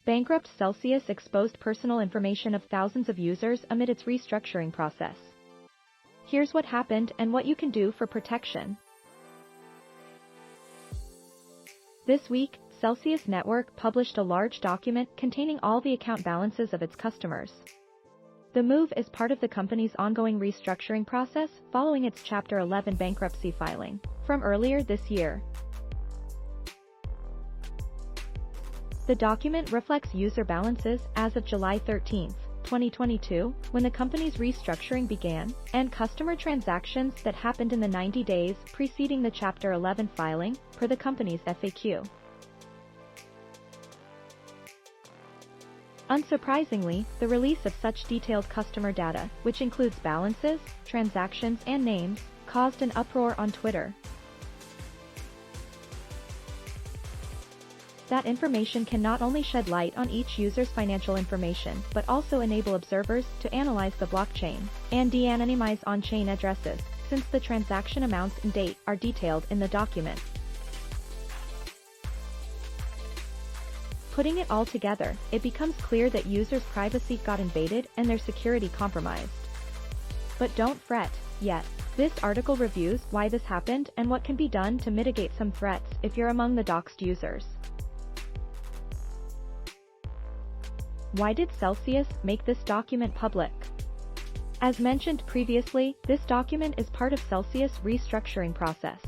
Bankrupt Celsius exposed personal information of thousands of users amid its restructuring process. Here's what happened and what you can do for protection. This week, Celsius Network published a large document containing all the account balances of its customers. The move is part of the company's ongoing restructuring process following its Chapter 11 bankruptcy filing from earlier this year. The document reflects user balances as of July 13, 2022, when the company's restructuring began, and customer transactions that happened in the 90 days preceding the Chapter 11 filing, per the company's FAQ. Unsurprisingly, the release of such detailed customer data, which includes balances, transactions, and names, caused an uproar on Twitter. That information can not only shed light on each user's financial information but also enable observers to analyze the blockchain and de-anonymize on-chain addresses, since the transaction amounts and date are detailed in the document. Putting it all together, it becomes clear that users' privacy got invaded and their security compromised. But don't fret yet. This article reviews why this happened and what can be done to mitigate some threats if you're among the doxed users. Why did Celsius make this document public? As mentioned previously, this document is part of Celsius' restructuring process.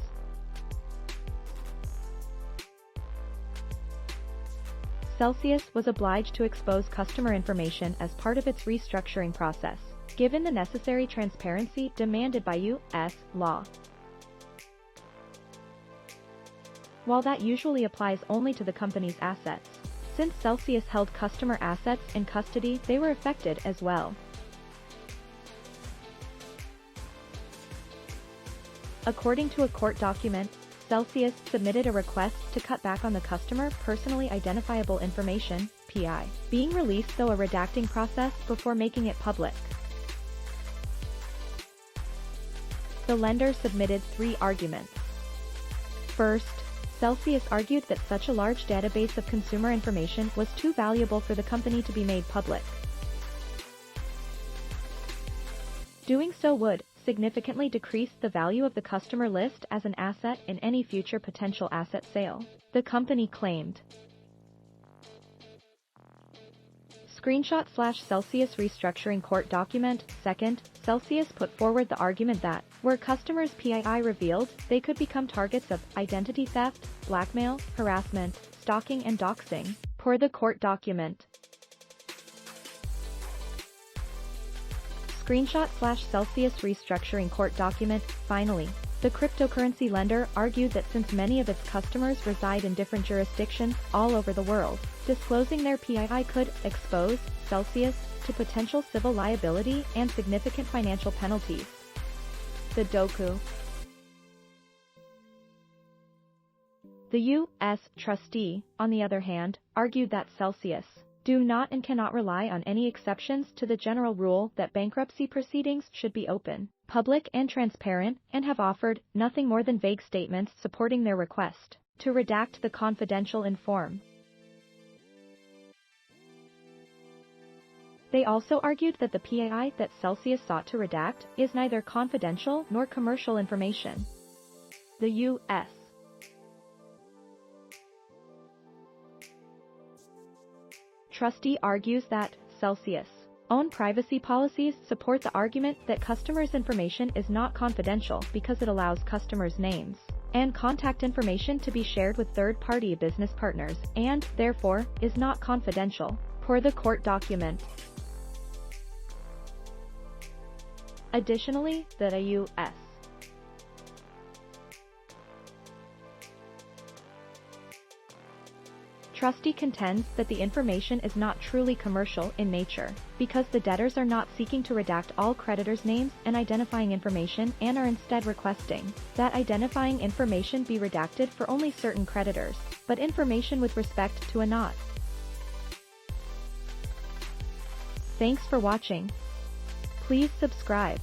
Celsius was obliged to expose customer information as part of its restructuring process, given the necessary transparency demanded by U.S. law. While that usually applies only to the company's assets, since Celsius held customer assets in custody, they were affected as well. According to a court document, Celsius submitted a request to cut back on the customer personally identifiable information, PI, being released through a redacting process before making it public. The lender submitted 3 arguments. First, Celsius argued that such a large database of consumer information was too valuable for the company to be made public. Doing so would significantly decrease the value of the customer list as an asset in any future potential asset sale, the company claimed. Screenshot/Celsius restructuring court document. Second, Celsius put forward the argument that, were customers' PII revealed, they could become targets of identity theft, blackmail, harassment, stalking and doxing, per the court document. Screenshot/Celsius restructuring court document. Finally, the cryptocurrency lender argued that since many of its customers reside in different jurisdictions all over the world, disclosing their PII could expose Celsius to potential civil liability and significant financial penalties. The DoAbout. The U.S. trustee, on the other hand, argued that Celsius do not and cannot rely on any exceptions to the general rule that bankruptcy proceedings should be open, public and transparent, and have offered nothing more than vague statements supporting their request to redact the confidential inform. They also argued that the PII that Celsius sought to redact is neither confidential nor commercial information. The U.S. trustee argues that Celsius' own privacy policies support the argument that customers' information is not confidential because it allows customers' names and contact information to be shared with third-party business partners and, therefore, is not confidential, per the court document. Additionally, the U.S. trustee contends that the information is not truly commercial in nature, because the debtors are not seeking to redact all creditors' names and identifying information and are instead requesting that identifying information be redacted for only certain creditors, but information with respect to a not. Thanks for watching. Please subscribe.